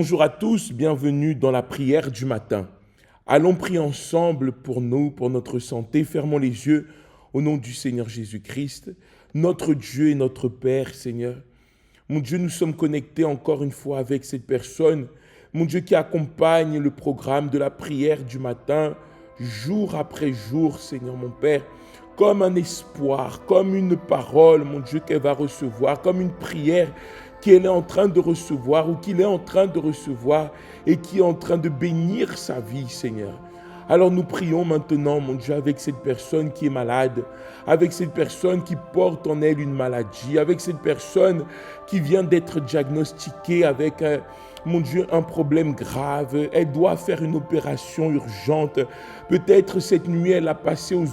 Bonjour à tous, bienvenue dans la prière du matin. Allons prier ensemble pour nous, pour notre santé. Fermons les yeux au nom du Seigneur Jésus-Christ, notre Dieu et notre Père, Seigneur. Mon Dieu, nous sommes connectés encore une fois avec cette personne, mon Dieu qui accompagne le programme de la prière du matin, jour après jour, Seigneur mon Père, comme un espoir, comme une parole, mon Dieu, qu'elle va recevoir, comme une prière qu'elle est en train de recevoir ou qu'il est en train de recevoir et qui est en train de bénir sa vie, Seigneur. Alors nous prions maintenant, mon Dieu, avec cette personne qui est malade, avec cette personne qui porte en elle une maladie, avec cette personne qui vient d'être diagnostiquée avec mon Dieu, un problème grave. Elle doit faire une opération urgente. Peut-être cette nuit, elle a passé aux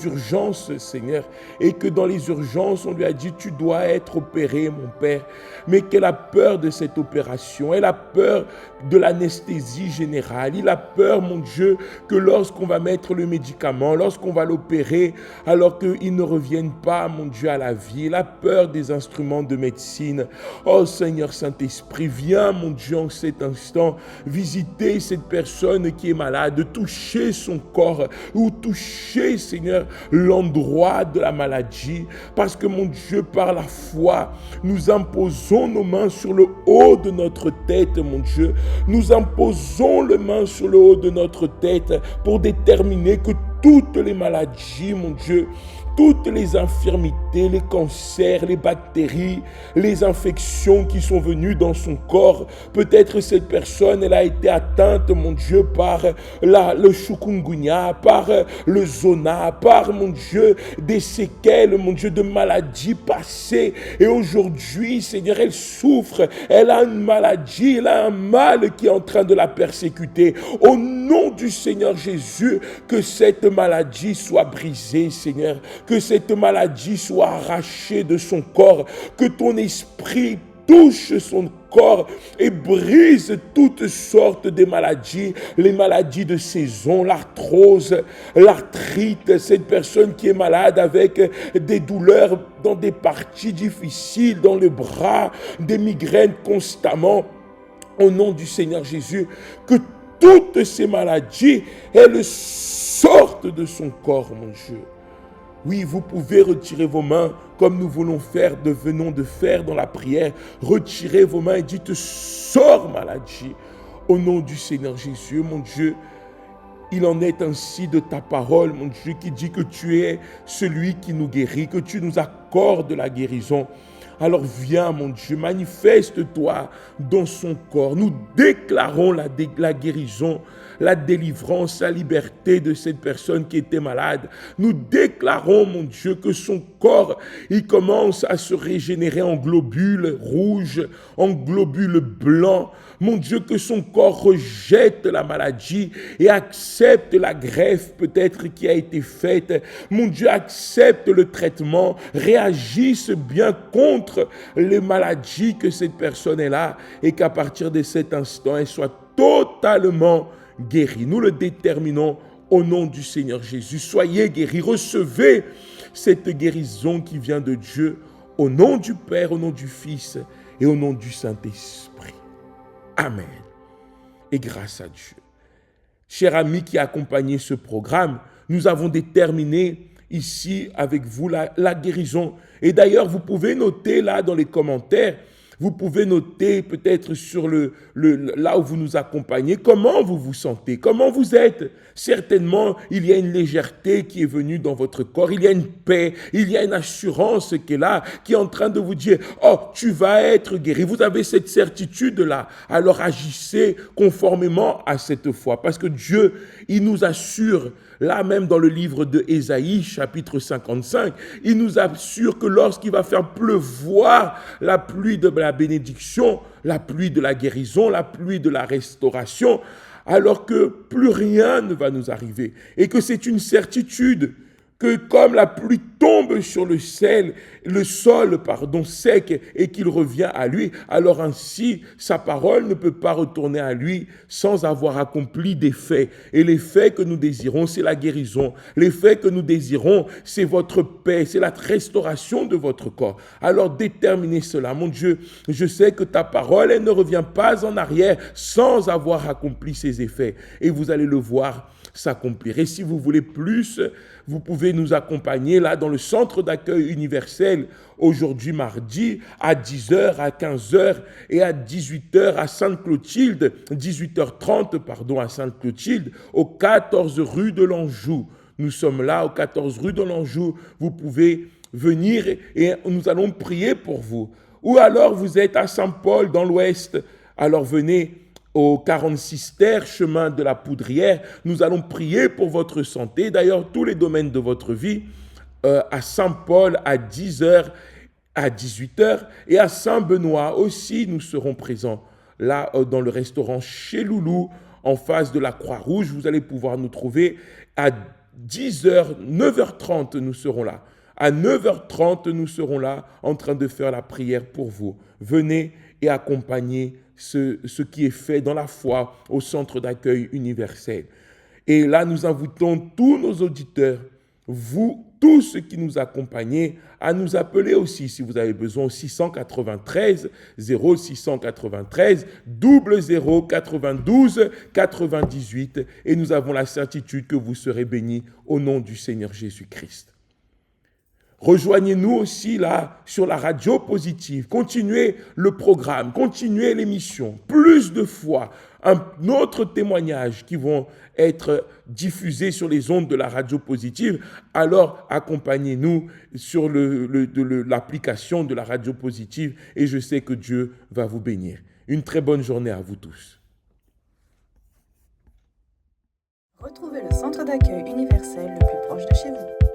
urgences, Seigneur, et que dans les urgences, on lui a dit, tu dois être opéré, mon Père, mais qu'elle a peur de cette opération. Elle a peur de l'anesthésie générale. Il a peur, mon Dieu, que lorsqu'on va mettre le médicament, lorsqu'on va l'opérer, alors qu'il ne revienne pas, mon Dieu, à la vie. Il a peur des instruments de médecine. Oh Seigneur Saint-Esprit, viens, mon Dieu, en cet instant, visiter cette personne qui est malade, toucher son corps ou toucher, Seigneur, l'endroit de la maladie. Parce que, mon Dieu, par la foi, nous imposons nos mains sur le haut de notre tête, mon Dieu. Nous imposons les mains sur le haut de notre tête pour déterminer que toutes les maladies, mon Dieu, toutes les infirmités, les cancers, les bactéries, les infections qui sont venues dans son corps. Peut-être cette personne, elle a été atteinte, mon Dieu, par le chikungunya, par le zona, par, mon Dieu, des séquelles, mon Dieu, de maladies passées. Et aujourd'hui, Seigneur, elle souffre, elle a une maladie, elle a un mal qui est en train de la persécuter. Au nom du Seigneur Jésus, que cette maladie soit brisée, Seigneur, que cette maladie soit arrachée de son corps, que ton esprit touche son corps et brise toutes sortes de maladies, les maladies de saison, l'arthrose, l'arthrite, cette personne qui est malade avec des douleurs dans des parties difficiles, dans le bras, des migraines constamment. Au nom du Seigneur Jésus, que toutes ces maladies, elles sortent de son corps, mon Dieu. Oui, vous pouvez retirer vos mains comme nous venons de faire dans la prière. Retirez vos mains et dites, sors maladie. Au nom du Seigneur Jésus, mon Dieu, il en est ainsi de ta parole, mon Dieu, qui dit que tu es celui qui nous guérit, que tu nous accordes la guérison. Alors viens, mon Dieu, manifeste-toi dans son corps. Nous déclarons la guérison, la délivrance, la liberté de cette personne qui était malade. Nous déclarons, mon Dieu, que son corps, il commence à se régénérer en globules rouges, en globules blancs. Mon Dieu, que son corps rejette la maladie et accepte la greffe peut-être qui a été faite. Mon Dieu, accepte le traitement, réagisse bien contre les maladies que cette personne est là et qu'à partir de cet instant, elle soit totalement guérie. Nous le déterminons au nom du Seigneur Jésus. Soyez guéris, recevez cette guérison qui vient de Dieu au nom du Père, au nom du Fils et au nom du Saint-Esprit. Amen. Et grâce à Dieu. Chers amis qui accompagnez ce programme, nous avons déterminé ici avec vous la guérison. Et d'ailleurs, vous pouvez noter là dans les commentaires, vous pouvez noter peut-être sur là où vous nous accompagnez, comment vous vous sentez, comment vous êtes. Certainement, il y a une légèreté qui est venue dans votre corps, il y a une paix, il y a une assurance qui est là, qui est en train de vous dire, oh, tu vas être guéri. Vous avez cette certitude-là. Alors agissez conformément à cette foi, parce que Dieu, il nous assure. Là même dans le livre de Ésaïe, chapitre 55, il nous assure que lorsqu'il va faire pleuvoir la pluie de la bénédiction, la pluie de la guérison, la pluie de la restauration, alors que plus rien ne va nous arriver. Et que c'est une certitude que comme la pluie tombe sur le sol, sec, et qu'il revient à lui, alors ainsi, sa parole ne peut pas retourner à lui sans avoir accompli des faits. Et les faits que nous désirons, c'est la guérison. Les faits que nous désirons, c'est votre paix, c'est la restauration de votre corps. Alors déterminez cela. Mon Dieu, je sais que ta parole, elle ne revient pas en arrière sans avoir accompli ses effets. Et vous allez le voir s'accomplir. Et si vous voulez plus, vous pouvez nous accompagner là dans le centre d'accueil universel aujourd'hui mardi à 10h, à 15h et à 18h à Sainte-Clotilde, 18h30 à Sainte-Clotilde, au 14 rue de l'Anjou. Nous sommes là au 14 rue de l'Anjou. Vous pouvez venir et nous allons prier pour vous. Ou alors vous êtes à Saint-Paul dans l'Ouest, alors venez au 46 terre, chemin de la Poudrière. Nous allons prier pour votre santé. D'ailleurs, tous les domaines de votre vie, à Saint-Paul à 10h, à 18h, et à Saint-Benoît aussi, nous serons présents. Là, dans le restaurant Chez Loulou, en face de la Croix-Rouge, vous allez pouvoir nous trouver à 10h, 9h30, nous serons là. À 9h30, nous serons là en train de faire la prière pour vous. Venez et accompagnez ce qui est fait dans la foi au centre d'accueil universel. Et là, nous invitons tous nos auditeurs, vous, tous ceux qui nous accompagnez, à nous appeler aussi si vous avez besoin au 693 0693 00 92 98 et nous avons la certitude que vous serez bénis au nom du Seigneur Jésus-Christ. Rejoignez-nous aussi là sur la radio positive. Continuez le programme, continuez l'émission. Plus de foi, un autre témoignage qui vont être diffusés sur les ondes de la radio positive. Alors accompagnez-nous sur l'application de la radio positive et je sais que Dieu va vous bénir. Une très bonne journée à vous tous. Retrouvez le centre d'accueil universel le plus proche de chez vous.